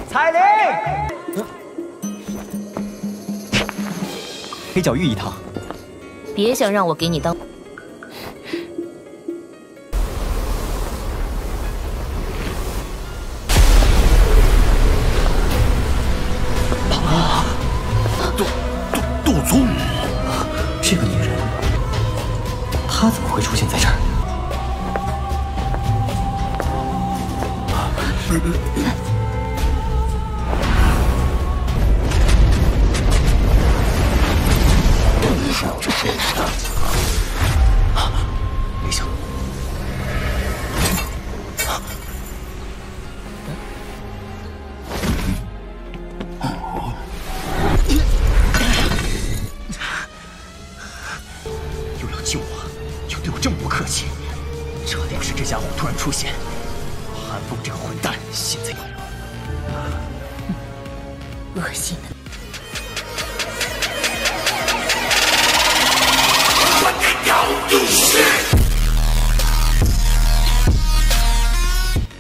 彩铃，黑角玉一趟。别想让我给你当。杜宗，这个女人，她怎么会出现在这儿？没想又要救我，又对我这么不客气，这要是这家伙突然出现，韩风这个混蛋现在恶心的。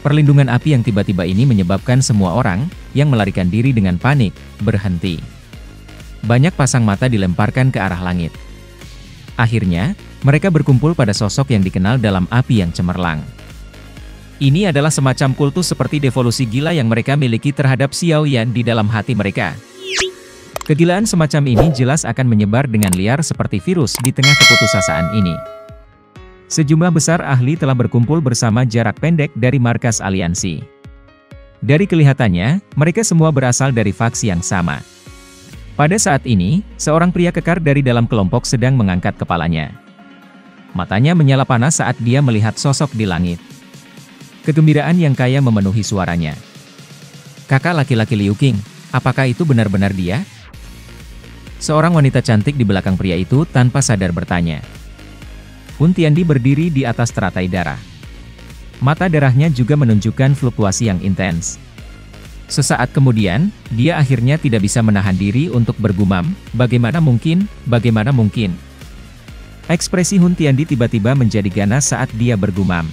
Perlindungan api yang tiba-tiba ini menyebabkan semua orang yang melarikan diri dengan panik berhenti. Banyak pasang mata dilemparkan ke arah langit. Akhirnya, mereka berkumpul pada sosok yang dikenal dalam api yang cemerlang. Ini adalah semacam kultus seperti devolusi gila yang mereka miliki terhadap Xiao Yan di dalam hati mereka. Kegilaan semacam ini jelas akan menyebar dengan liar seperti virus di tengah keputusasaan ini. Sejumlah besar ahli telah berkumpul bersama jarak pendek dari markas aliansi. Dari kelihatannya, mereka semua berasal dari faksi yang sama. Pada saat ini, seorang pria kekar dari dalam kelompok sedang mengangkat kepalanya. Matanya menyala panas saat dia melihat sosok di langit. Kegembiraan yang kaya memenuhi suaranya. "Kakak laki-laki Liu Qing, apakah itu benar-benar dia?" Seorang wanita cantik di belakang pria itu tanpa sadar bertanya. Hun Tiandi berdiri di atas teratai darah. Mata darahnya juga menunjukkan fluktuasi yang intens. Sesaat kemudian, dia akhirnya tidak bisa menahan diri untuk bergumam, bagaimana mungkin, bagaimana mungkin. Ekspresi Hun Tiandi tiba-tiba menjadi ganas saat dia bergumam.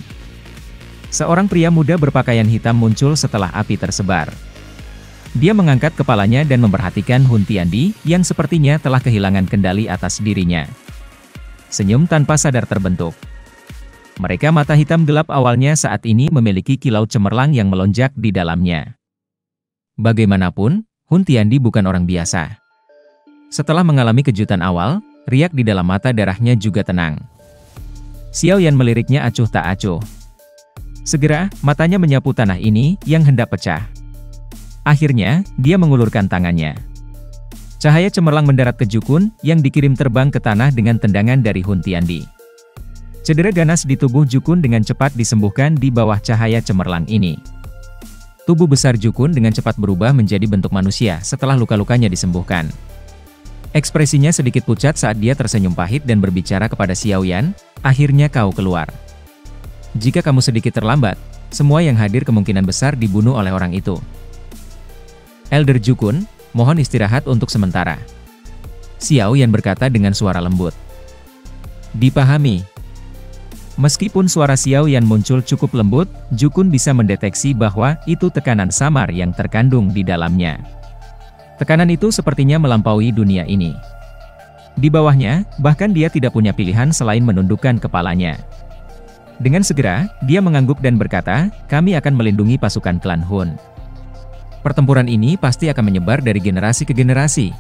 Seorang pria muda berpakaian hitam muncul setelah api tersebar. Dia mengangkat kepalanya dan memperhatikan Hun Tiandi, yang sepertinya telah kehilangan kendali atas dirinya. Senyum tanpa sadar terbentuk. Mereka mata hitam gelap awalnya saat ini memiliki kilau cemerlang yang melonjak di dalamnya. Bagaimanapun, Hun Tiandi bukan orang biasa. Setelah mengalami kejutan awal, riak di dalam mata darahnya juga tenang. Xiao Yan meliriknya acuh tak acuh. Segera, matanya menyapu tanah ini yang hendak pecah. Akhirnya, dia mengulurkan tangannya. Cahaya cemerlang mendarat ke Jukun, yang dikirim terbang ke tanah dengan tendangan dari Hun Tiandi. Cedera ganas di tubuh Jukun dengan cepat disembuhkan di bawah cahaya cemerlang ini. Tubuh besar Jukun dengan cepat berubah menjadi bentuk manusia setelah luka-lukanya disembuhkan. Ekspresinya sedikit pucat saat dia tersenyum pahit dan berbicara kepada Xiao Yan, "Akhirnya kau keluar. Jika kamu sedikit terlambat, semua yang hadir kemungkinan besar dibunuh oleh orang itu. Elder Jukun, mohon istirahat untuk sementara." Xiao Yan berkata dengan suara lembut. Dipahami. Meskipun suara Xiao Yan muncul cukup lembut, Jukun bisa mendeteksi bahwa itu tekanan samar yang terkandung di dalamnya. Tekanan itu sepertinya melampaui dunia ini. Di bawahnya, bahkan dia tidak punya pilihan selain menundukkan kepalanya. Dengan segera, dia mengangguk dan berkata, "Kami akan melindungi pasukan klan Hun. Pertempuran ini pasti akan menyebar dari generasi ke generasi."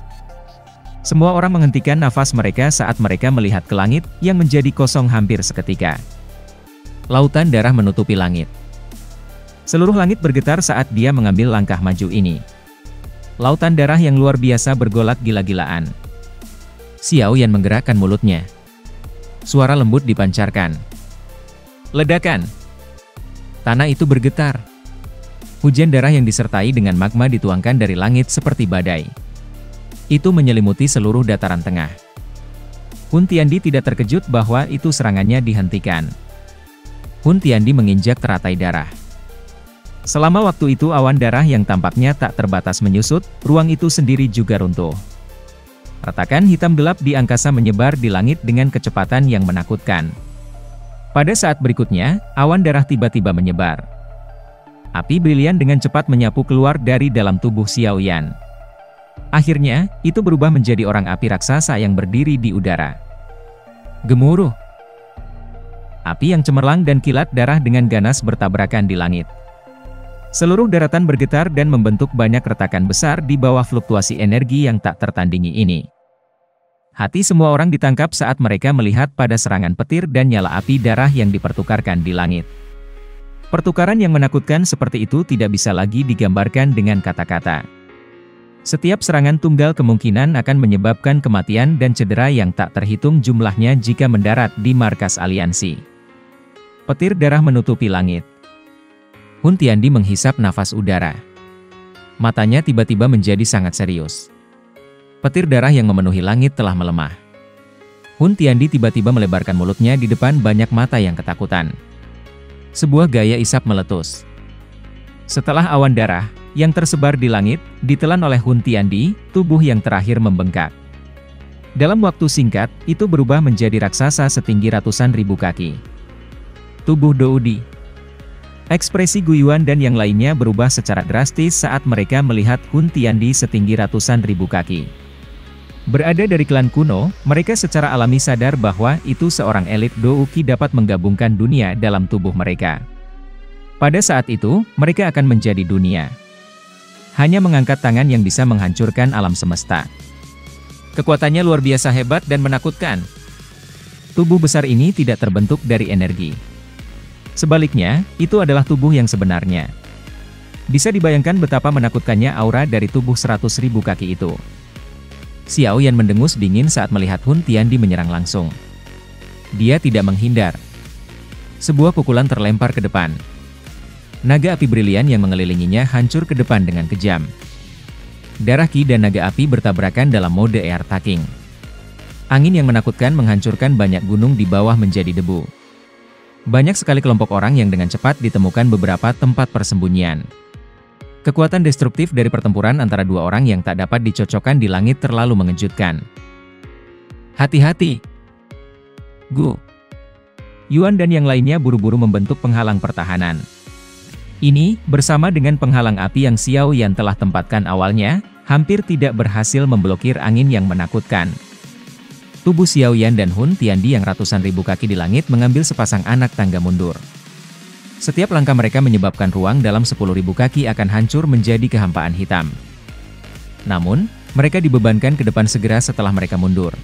Semua orang menghentikan nafas mereka saat mereka melihat ke langit, yang menjadi kosong hampir seketika. Lautan darah menutupi langit. Seluruh langit bergetar saat dia mengambil langkah maju ini. Lautan darah yang luar biasa bergolak gila-gilaan. Xiao Yan menggerakkan mulutnya. Suara lembut dipancarkan. Ledakan. Tanah itu bergetar. Hujan darah yang disertai dengan magma dituangkan dari langit seperti badai. Itu menyelimuti seluruh dataran tengah. Hun Tiandi tidak terkejut bahwa itu serangannya dihentikan. Hun Tiandi menginjak teratai darah. Selama waktu itu awan darah yang tampaknya tak terbatas menyusut, ruang itu sendiri juga runtuh. Retakan hitam gelap di angkasa menyebar di langit dengan kecepatan yang menakutkan. Pada saat berikutnya, awan darah tiba-tiba menyebar. Api brilian dengan cepat menyapu keluar dari dalam tubuh Xiao Yan. Akhirnya, itu berubah menjadi orang api raksasa yang berdiri di udara. Gemuruh. Api yang cemerlang dan kilat darah dengan ganas bertabrakan di langit. Seluruh daratan bergetar dan membentuk banyak retakan besar di bawah fluktuasi energi yang tak tertandingi ini. Hati semua orang ditangkap saat mereka melihat pada serangan petir dan nyala api darah yang dipertukarkan di langit. Pertukaran yang menakutkan seperti itu tidak bisa lagi digambarkan dengan kata-kata. Setiap serangan tunggal kemungkinan akan menyebabkan kematian dan cedera yang tak terhitung jumlahnya jika mendarat di markas aliansi. Petir darah menutupi langit. Hun Tiandi menghisap nafas udara. Matanya tiba-tiba menjadi sangat serius. Petir darah yang memenuhi langit telah melemah. Hun Tiandi tiba-tiba melebarkan mulutnya di depan banyak mata yang ketakutan. Sebuah gaya isap meletus. Setelah awan darah yang tersebar di langit, ditelan oleh Hun Tiandi, tubuh yang terakhir membengkak. Dalam waktu singkat, itu berubah menjadi raksasa setinggi ratusan ribu kaki. Tubuh Doudi. Ekspresi Gu Yuan dan yang lainnya berubah secara drastis saat mereka melihat Hun Tiandi setinggi ratusan ribu kaki. Berada dari klan kuno, mereka secara alami sadar bahwa itu seorang elit Douki dapat menggabungkan dunia dalam tubuh mereka. Pada saat itu, mereka akan menjadi dunia. Hanya mengangkat tangan yang bisa menghancurkan alam semesta. Kekuatannya luar biasa hebat dan menakutkan. Tubuh besar ini tidak terbentuk dari energi. Sebaliknya, itu adalah tubuh yang sebenarnya. Bisa dibayangkan betapa menakutkannya aura dari tubuh 100.000 kaki itu. Xiao Yan mendengus dingin saat melihat Hun Tiandi menyerang langsung. Dia tidak menghindar. Sebuah pukulan terlempar ke depan. Naga api brilian yang mengelilinginya hancur ke depan dengan kejam. Darah Ki dan naga api bertabrakan dalam mode air attacking. Angin yang menakutkan menghancurkan banyak gunung di bawah menjadi debu. Banyak sekali kelompok orang yang dengan cepat ditemukan beberapa tempat persembunyian. Kekuatan destruktif dari pertempuran antara dua orang yang tak dapat dicocokkan di langit terlalu mengejutkan. Hati-hati! Gu Yuan dan yang lainnya buru-buru membentuk penghalang pertahanan. Ini, bersama dengan penghalang api yang Xiao Yan telah tempatkan awalnya, hampir tidak berhasil memblokir angin yang menakutkan. Tubuh Xiao Yan dan Hun Tiandi yang ratusan ribu kaki di langit mengambil sepasang anak tangga mundur. Setiap langkah mereka menyebabkan ruang dalam 10.000 kaki akan hancur menjadi kehampaan hitam. Namun, mereka dibebankan ke depan segera setelah mereka mundur.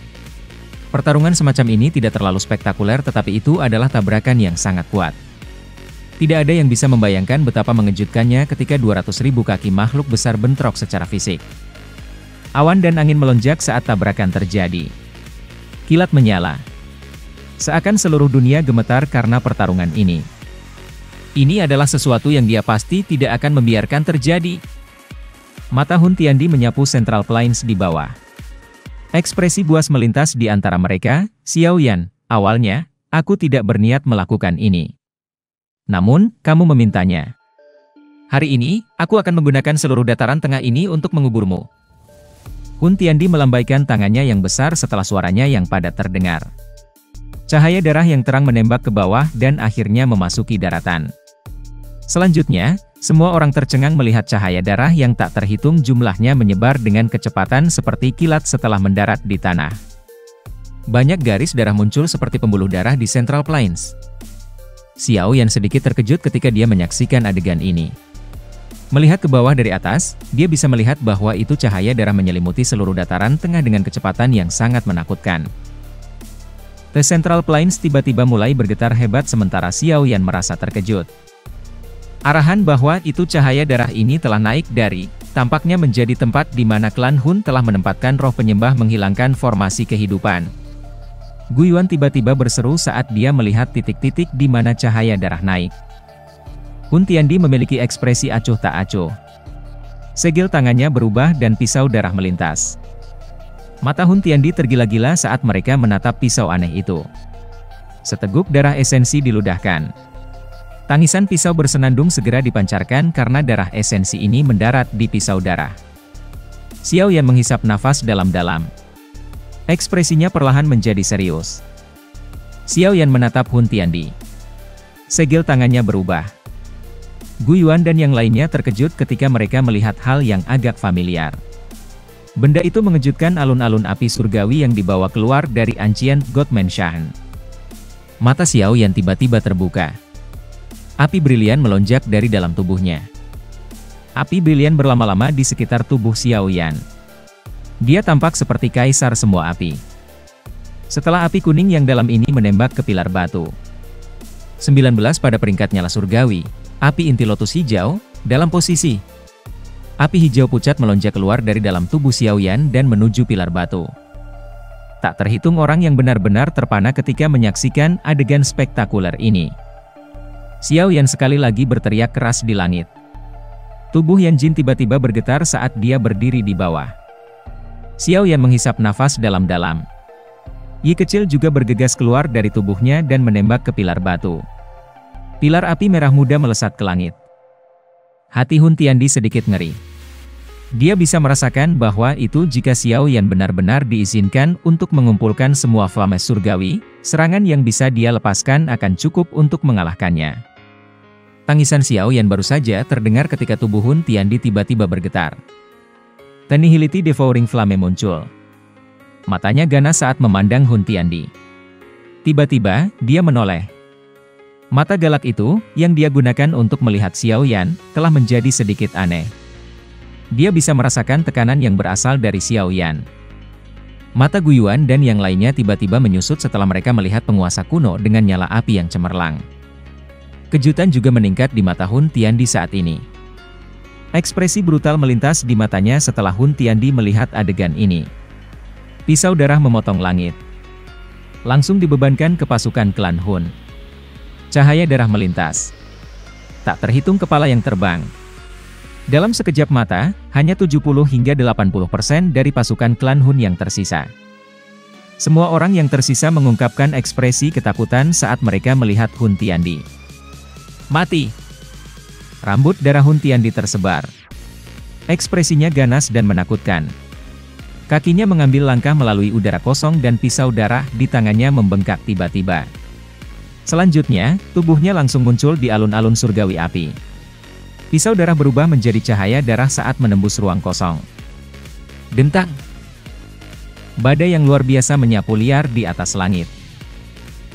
Pertarungan semacam ini tidak terlalu spektakuler tetapi itu adalah tabrakan yang sangat kuat. Tidak ada yang bisa membayangkan betapa mengejutkannya ketika 200.000 kaki makhluk besar bentrok secara fisik. Awan dan angin melonjak saat tabrakan terjadi. Kilat menyala. Seakan seluruh dunia gemetar karena pertarungan ini. Ini adalah sesuatu yang dia pasti tidak akan membiarkan terjadi. Mata Hun Tiandi menyapu Central Plains di bawah. Ekspresi buas melintas di antara mereka. Xiao Yan, awalnya, aku tidak berniat melakukan ini. Namun, kamu memintanya. Hari ini, aku akan menggunakan seluruh dataran tengah ini untuk menguburmu. Hun Tiandi melambaikan tangannya yang besar setelah suaranya yang padat terdengar. Cahaya darah yang terang menembak ke bawah dan akhirnya memasuki daratan. Selanjutnya, semua orang tercengang melihat cahaya darah yang tak terhitung jumlahnya menyebar dengan kecepatan seperti kilat setelah mendarat di tanah. Banyak garis darah muncul seperti pembuluh darah di Central Plains. Xiao Yan sedikit terkejut ketika dia menyaksikan adegan ini. Melihat ke bawah dari atas, dia bisa melihat bahwa itu cahaya darah menyelimuti seluruh dataran tengah dengan kecepatan yang sangat menakutkan. The Central Plains tiba-tiba mulai bergetar hebat sementara Xiao Yan merasa terkejut. Arahan bahwa itu cahaya darah ini telah naik dari, tampaknya menjadi tempat di mana klan Hun telah menempatkan roh penyembah menghilangkan formasi kehidupan. Gu Yuan tiba-tiba berseru saat dia melihat titik-titik di mana cahaya darah naik. Hun Tiandi memiliki ekspresi acuh tak acuh. Segel tangannya berubah dan pisau darah melintas. Mata Hun Tiandi tergila-gila saat mereka menatap pisau aneh itu. Seteguk darah esensi diludahkan. Tangisan pisau bersenandung segera dipancarkan karena darah esensi ini mendarat di pisau darah. Xiao Yan menghisap nafas dalam-dalam. Ekspresinya perlahan menjadi serius. Xiao Yan menatap Hun Tiandi. Segel tangannya berubah. Gu Yuan dan yang lainnya terkejut ketika mereka melihat hal yang agak familiar. Benda itu mengejutkan alun-alun api surgawi yang dibawa keluar dari Ancient God Mansion. Mata Xiao Yan tiba-tiba terbuka. Api brilian melonjak dari dalam tubuhnya. Api brilian berlama-lama di sekitar tubuh Xiao Yan. Dia tampak seperti kaisar semua api. Setelah api kuning yang dalam ini menembak ke pilar batu. 19 pada peringkat nyala surgawi, api inti lotus hijau, dalam posisi. Api hijau pucat melonjak keluar dari dalam tubuh Xiao Yan dan menuju pilar batu. Tak terhitung orang yang benar-benar terpana ketika menyaksikan adegan spektakuler ini. Xiao Yan sekali lagi berteriak keras di langit. Tubuh Yan Jin tiba-tiba bergetar saat dia berdiri di bawah. Xiao Yan menghisap nafas dalam-dalam. Yi kecil juga bergegas keluar dari tubuhnya dan menembak ke pilar batu. Pilar api merah muda melesat ke langit. Hati Hun Tiandi sedikit ngeri. Dia bisa merasakan bahwa itu jika Xiao Yan benar-benar diizinkan untuk mengumpulkan semua flames surgawi, serangan yang bisa dia lepaskan akan cukup untuk mengalahkannya. Tangisan Xiao Yan baru saja terdengar ketika tubuh Hun Tiandi tiba-tiba bergetar. Annihility Devouring Flame muncul. Matanya ganas saat memandang Hun Tiandi. Tiba-tiba, dia menoleh. Mata galak itu, yang dia gunakan untuk melihat Xiao Yan, telah menjadi sedikit aneh. Dia bisa merasakan tekanan yang berasal dari Xiao Yan. Mata Gu Yuan dan yang lainnya tiba-tiba menyusut setelah mereka melihat penguasa kuno dengan nyala api yang cemerlang. Kejutan juga meningkat di mata Hun Tiandi saat ini. Ekspresi brutal melintas di matanya setelah Hun Tiandi melihat adegan ini. Pisau darah memotong langit. Langsung dibebankan ke pasukan klan Hun. Cahaya darah melintas. Tak terhitung kepala yang terbang. Dalam sekejap mata, hanya 70 hingga 80% dari pasukan klan Hun yang tersisa. Semua orang yang tersisa mengungkapkan ekspresi ketakutan saat mereka melihat Hun Tiandi. Mati! Rambut darah Hun Tiandi tersebar. Ekspresinya ganas dan menakutkan. Kakinya mengambil langkah melalui udara kosong dan pisau darah di tangannya membengkak tiba-tiba. Selanjutnya, tubuhnya langsung muncul di alun-alun surgawi api. Pisau darah berubah menjadi cahaya darah saat menembus ruang kosong. Dentang! Badai yang luar biasa menyapu liar di atas langit.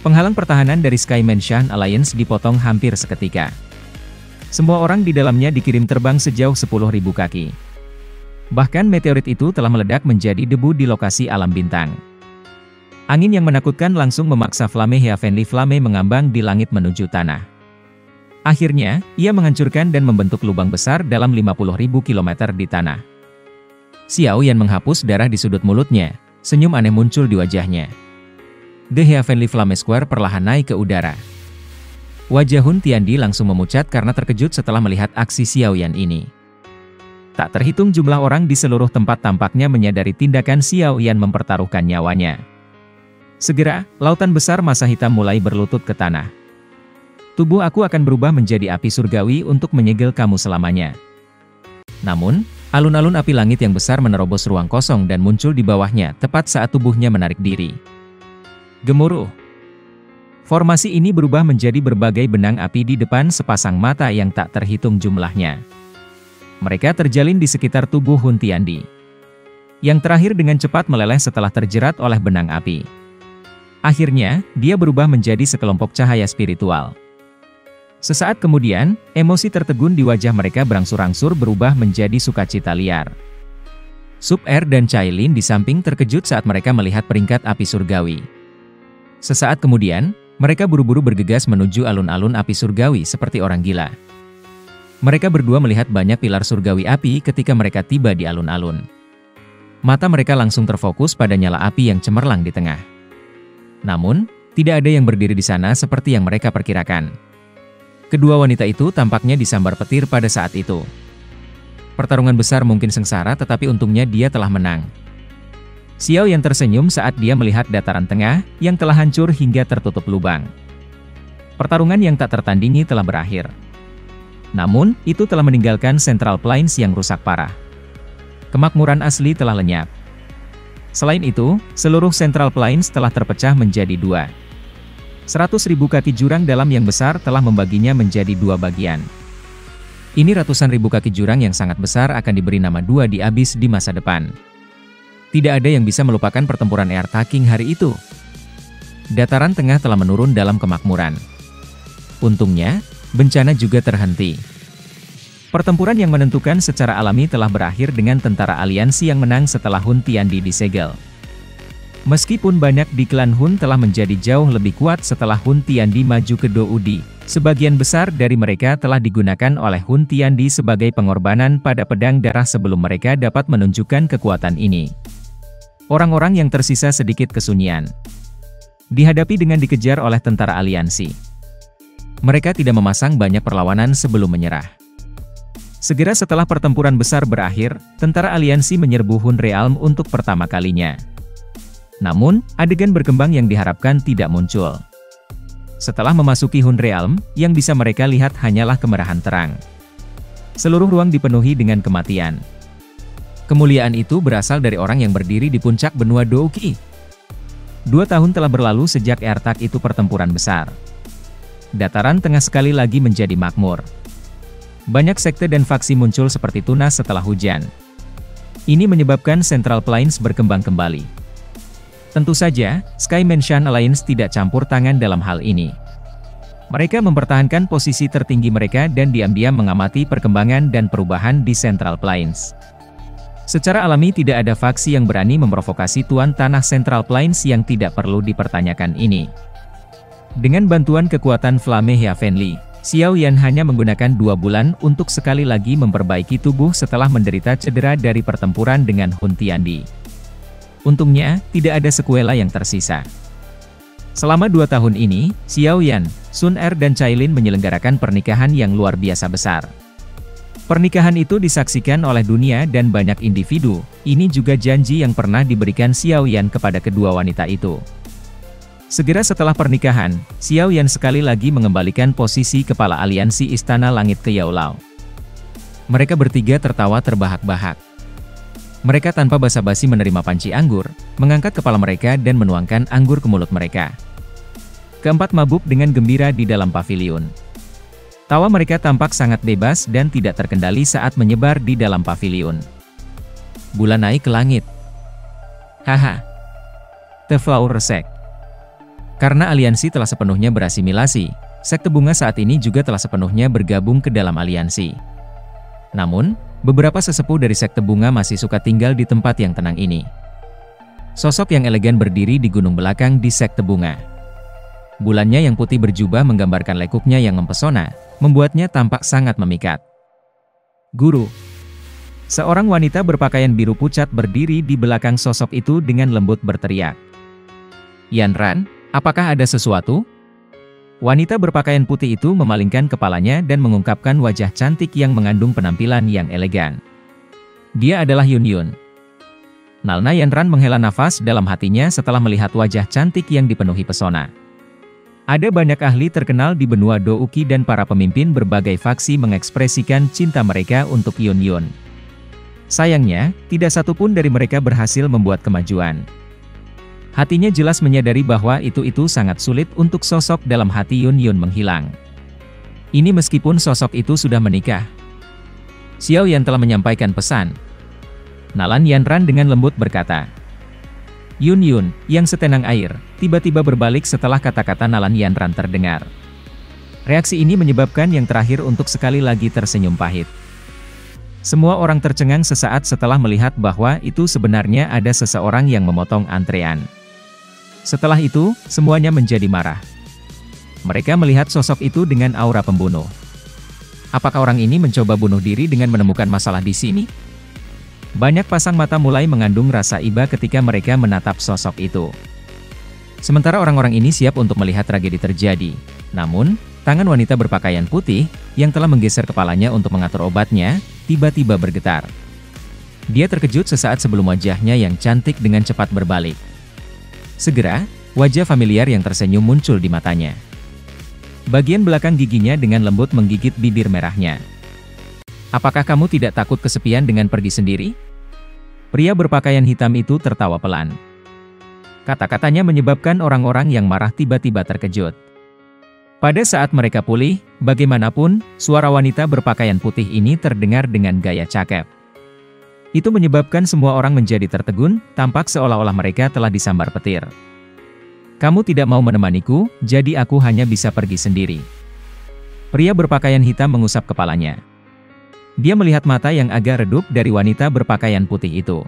Penghalang pertahanan dari Sky Mansion Alliance dipotong hampir seketika. Semua orang di dalamnya dikirim terbang sejauh 10.000 kaki. Bahkan meteorit itu telah meledak menjadi debu di lokasi alam bintang. Angin yang menakutkan langsung memaksa Flame Heavenly Flame mengambang di langit menuju tanah. Akhirnya, ia menghancurkan dan membentuk lubang besar dalam 50.000 km di tanah. Xiao Yan menghapus darah di sudut mulutnya, senyum aneh muncul di wajahnya. The Heavenly Flame Square perlahan naik ke udara. Wajah Hun Tiandi langsung memucat karena terkejut setelah melihat aksi Xiao Yan ini. Tak terhitung jumlah orang di seluruh tempat tampaknya menyadari tindakan Xiao Yan mempertaruhkan nyawanya. Segera, lautan besar massa hitam mulai berlutut ke tanah. Tubuh aku akan berubah menjadi api surgawi untuk menyegel kamu selamanya. Namun, alun-alun api langit yang besar menerobos ruang kosong dan muncul di bawahnya tepat saat tubuhnya menarik diri. Gemuruh. Formasi ini berubah menjadi berbagai benang api di depan sepasang mata yang tak terhitung jumlahnya. Mereka terjalin di sekitar tubuh Hun Tiandi. Yang terakhir dengan cepat meleleh setelah terjerat oleh benang api. Akhirnya, dia berubah menjadi sekelompok cahaya spiritual. Sesaat kemudian, emosi tertegun di wajah mereka berangsur-angsur berubah menjadi sukacita liar. Sub-Air dan Cailin di samping terkejut saat mereka melihat peringkat api surgawi. Sesaat kemudian, mereka buru-buru bergegas menuju alun-alun api surgawi seperti orang gila. Mereka berdua melihat banyak pilar surgawi api ketika mereka tiba di alun-alun. Mata mereka langsung terfokus pada nyala api yang cemerlang di tengah. Namun, tidak ada yang berdiri di sana seperti yang mereka perkirakan. Kedua wanita itu tampaknya disambar petir pada saat itu. Pertarungan besar mungkin sengsara tetapi untungnya dia telah menang. Xiao yang tersenyum saat dia melihat dataran tengah yang telah hancur hingga tertutup lubang. Pertarungan yang tak tertandingi telah berakhir. Namun, itu telah meninggalkan Central Plains yang rusak parah. Kemakmuran asli telah lenyap. Selain itu, seluruh Central Plains telah terpecah menjadi dua. 100.000 kaki jurang dalam yang besar telah membaginya menjadi dua bagian. Ini ratusan ribu kaki jurang yang sangat besar akan diberi nama Dua di Abyss di masa depan. Tidak ada yang bisa melupakan pertempuran Airtaking hari itu. Dataran tengah telah menurun dalam kemakmuran. Untungnya, bencana juga terhenti. Pertempuran yang menentukan secara alami telah berakhir dengan tentara aliansi yang menang setelah Hun Tiandi disegel. Meskipun banyak di klan Hun telah menjadi jauh lebih kuat setelah Hun Tiandi maju ke Doudi, sebagian besar dari mereka telah digunakan oleh Hun Tiandi sebagai pengorbanan pada pedang darah sebelum mereka dapat menunjukkan kekuatan ini. Orang-orang yang tersisa sedikit kesunyian. Dihadapi dengan dikejar oleh tentara aliansi. Mereka tidak memasang banyak perlawanan sebelum menyerah. Segera setelah pertempuran besar berakhir, tentara aliansi menyerbu Hun Realm untuk pertama kalinya. Namun, adegan berkembang yang diharapkan tidak muncul. Setelah memasuki Hun Realm, yang bisa mereka lihat hanyalah kemerahan terang. Seluruh ruang dipenuhi dengan kematian. Kemuliaan itu berasal dari orang yang berdiri di puncak benua Douki. 2 tahun telah berlalu sejak Airtak itu pertempuran besar. Dataran tengah sekali lagi menjadi makmur. Banyak sekte dan faksi muncul seperti tunas setelah hujan. Ini menyebabkan Central Plains berkembang kembali. Tentu saja, Sky Mansion Alliance tidak campur tangan dalam hal ini. Mereka mempertahankan posisi tertinggi mereka dan diam-diam mengamati perkembangan dan perubahan di Central Plains. Secara alami tidak ada faksi yang berani memprovokasi Tuan Tanah Central Plains yang tidak perlu dipertanyakan ini. Dengan bantuan kekuatan Flame Heavenly, Xiao Yan hanya menggunakan 2 bulan untuk sekali lagi memperbaiki tubuh setelah menderita cedera dari pertempuran dengan Hun Tiandi. Untungnya, tidak ada sekuela yang tersisa. Selama 2 tahun ini, Xiao Yan, Sun Er dan Cailin menyelenggarakan pernikahan yang luar biasa besar. Pernikahan itu disaksikan oleh dunia dan banyak individu. Ini juga janji yang pernah diberikan Xiao Yan kepada kedua wanita itu. Segera setelah pernikahan, Xiao Yan sekali lagi mengembalikan posisi kepala aliansi Istana Langit ke Yao Lao. Mereka bertiga tertawa terbahak-bahak. Mereka tanpa basa-basi menerima panci anggur, mengangkat kepala mereka dan menuangkan anggur ke mulut mereka. Keempat mabuk dengan gembira di dalam paviliun. Tawa mereka tampak sangat bebas dan tidak terkendali saat menyebar di dalam paviliun. Bulan naik ke langit. Haha. The Flower Sect. Karena aliansi telah sepenuhnya berasimilasi, sekte bunga saat ini juga telah sepenuhnya bergabung ke dalam aliansi. Namun, beberapa sesepuh dari sekte bunga masih suka tinggal di tempat yang tenang ini. Sosok yang elegan berdiri di gunung belakang di sekte bunga. Bulannya yang putih berjubah menggambarkan lekuknya yang mempesona, membuatnya tampak sangat memikat. Guru. Seorang wanita berpakaian biru pucat berdiri di belakang sosok itu dengan lembut berteriak. Yanran, apakah ada sesuatu? Wanita berpakaian putih itu memalingkan kepalanya dan mengungkapkan wajah cantik yang mengandung penampilan yang elegan. Dia adalah Yun Yun. Nalna Yanran menghela nafas dalam hatinya setelah melihat wajah cantik yang dipenuhi pesona. Ada banyak ahli terkenal di benua Douki dan para pemimpin berbagai faksi mengekspresikan cinta mereka untuk Yun Yun. Sayangnya, tidak satupun dari mereka berhasil membuat kemajuan. Hatinya jelas menyadari bahwa itu sangat sulit untuk sosok dalam hati Yun Yun menghilang. Ini meskipun sosok itu sudah menikah. Xiao Yan telah menyampaikan pesan. Nalan Yanran dengan lembut berkata. Yun Yun, yang setenang air, tiba-tiba berbalik setelah kata-kata Nalan Yanran terdengar. Reaksi ini menyebabkan yang terakhir untuk sekali lagi tersenyum pahit. Semua orang tercengang sesaat setelah melihat bahwa itu sebenarnya ada seseorang yang memotong antrean. Setelah itu, semuanya menjadi marah. Mereka melihat sosok itu dengan aura pembunuh. Apakah orang ini mencoba bunuh diri dengan menemukan masalah di sini? Banyak pasang mata mulai mengandung rasa iba ketika mereka menatap sosok itu. Sementara orang-orang ini siap untuk melihat tragedi terjadi. Namun, tangan wanita berpakaian putih, yang telah menggeser kepalanya untuk mengatur obatnya, tiba-tiba bergetar. Dia terkejut sesaat sebelum wajahnya yang cantik dengan cepat berbalik. Segera, wajah familiar yang tersenyum muncul di matanya. Bagian belakang giginya dengan lembut menggigit bibir merahnya. Apakah kamu tidak takut kesepian dengan pergi sendiri? Pria berpakaian hitam itu tertawa pelan. Kata-katanya menyebabkan orang-orang yang marah tiba-tiba terkejut. Pada saat mereka pulih, bagaimanapun, suara wanita berpakaian putih ini terdengar dengan gaya cakep. Itu menyebabkan semua orang menjadi tertegun, tampak seolah-olah mereka telah disambar petir. Kamu tidak mau menemaniku, jadi aku hanya bisa pergi sendiri. Pria berpakaian hitam mengusap kepalanya. Dia melihat mata yang agak redup dari wanita berpakaian putih itu.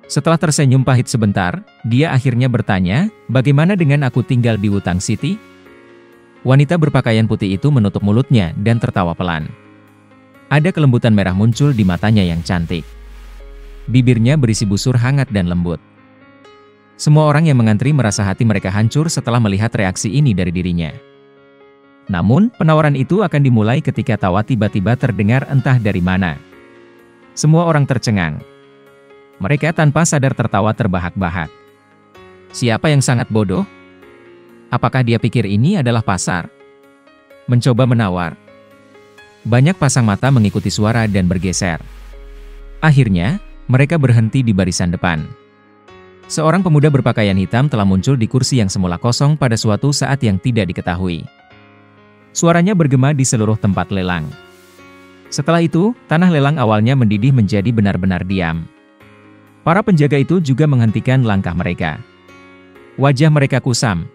Setelah tersenyum pahit sebentar, dia akhirnya bertanya, bagaimana dengan aku tinggal di Wutang City? Wanita berpakaian putih itu menutup mulutnya dan tertawa pelan. Ada kelembutan merah muncul di matanya yang cantik. Bibirnya berisi busur hangat dan lembut. Semua orang yang mengantri merasa hati mereka hancur setelah melihat reaksi ini dari dirinya. Namun, penawaran itu akan dimulai ketika tawa tiba-tiba terdengar entah dari mana. Semua orang tercengang. Mereka tanpa sadar tertawa terbahak-bahak. Siapa yang sangat bodoh? Apakah dia pikir ini adalah pasar? Mencoba menawar. Banyak pasang mata mengikuti suara dan bergeser. Akhirnya, mereka berhenti di barisan depan. Seorang pemuda berpakaian hitam telah muncul di kursi yang semula kosong pada suatu saat yang tidak diketahui. Suaranya bergema di seluruh tempat lelang. Setelah itu, tanah lelang awalnya mendidih menjadi benar-benar diam. Para penjaga itu juga menghentikan langkah mereka. Wajah mereka kusam.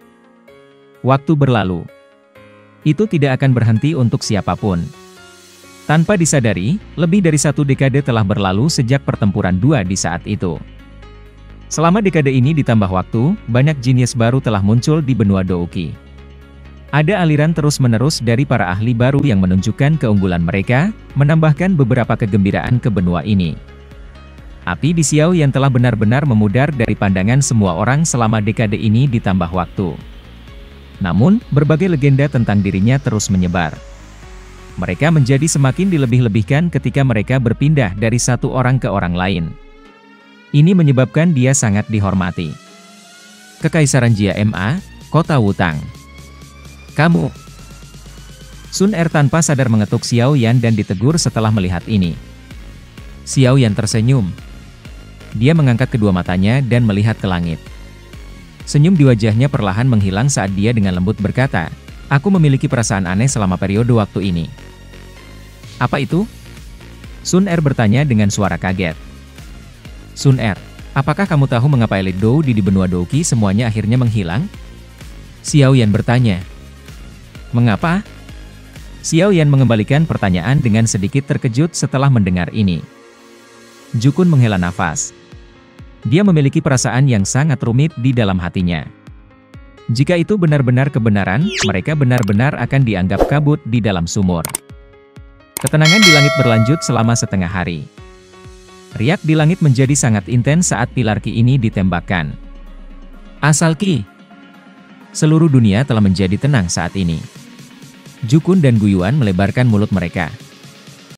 Waktu berlalu. Itu tidak akan berhenti untuk siapapun. Tanpa disadari, lebih dari 1 dekade telah berlalu sejak pertempuran dua di saat itu. Selama dekade ini ditambah waktu, banyak jenius baru telah muncul di benua Douki. Ada aliran terus-menerus dari para ahli baru yang menunjukkan keunggulan mereka, menambahkan beberapa kegembiraan ke benua ini. Api di Xiao yang telah benar-benar memudar dari pandangan semua orang selama dekade ini ditambah waktu. Namun, berbagai legenda tentang dirinya terus menyebar. Mereka menjadi semakin dilebih-lebihkan ketika mereka berpindah dari satu orang ke orang lain. Ini menyebabkan dia sangat dihormati. Kekaisaran Jia Ma, Kota Wutang. Kamu. Sun Er tanpa sadar mengetuk Xiao Yan dan ditegur setelah melihat ini. Xiao Yan tersenyum. Dia mengangkat kedua matanya dan melihat ke langit. Senyum di wajahnya perlahan menghilang saat dia dengan lembut berkata, aku memiliki perasaan aneh selama periode waktu ini. Apa itu? Sun Er bertanya dengan suara kaget. Sun Er, apakah kamu tahu mengapa elit Dou di benua Douki semuanya akhirnya menghilang? Xiao Yan bertanya. Mengapa? Xiao Yan mengembalikan pertanyaan dengan sedikit terkejut setelah mendengar ini. Jukun menghela nafas. Dia memiliki perasaan yang sangat rumit di dalam hatinya. Jika itu benar-benar kebenaran, mereka benar-benar akan dianggap kabut di dalam sumur. Ketenangan di langit berlanjut selama setengah hari. Riak di langit menjadi sangat intens saat pilar Ki ini ditembakkan. Asal Ki. Seluruh dunia telah menjadi tenang saat ini. Jukun dan Guyuan melebarkan mulut mereka.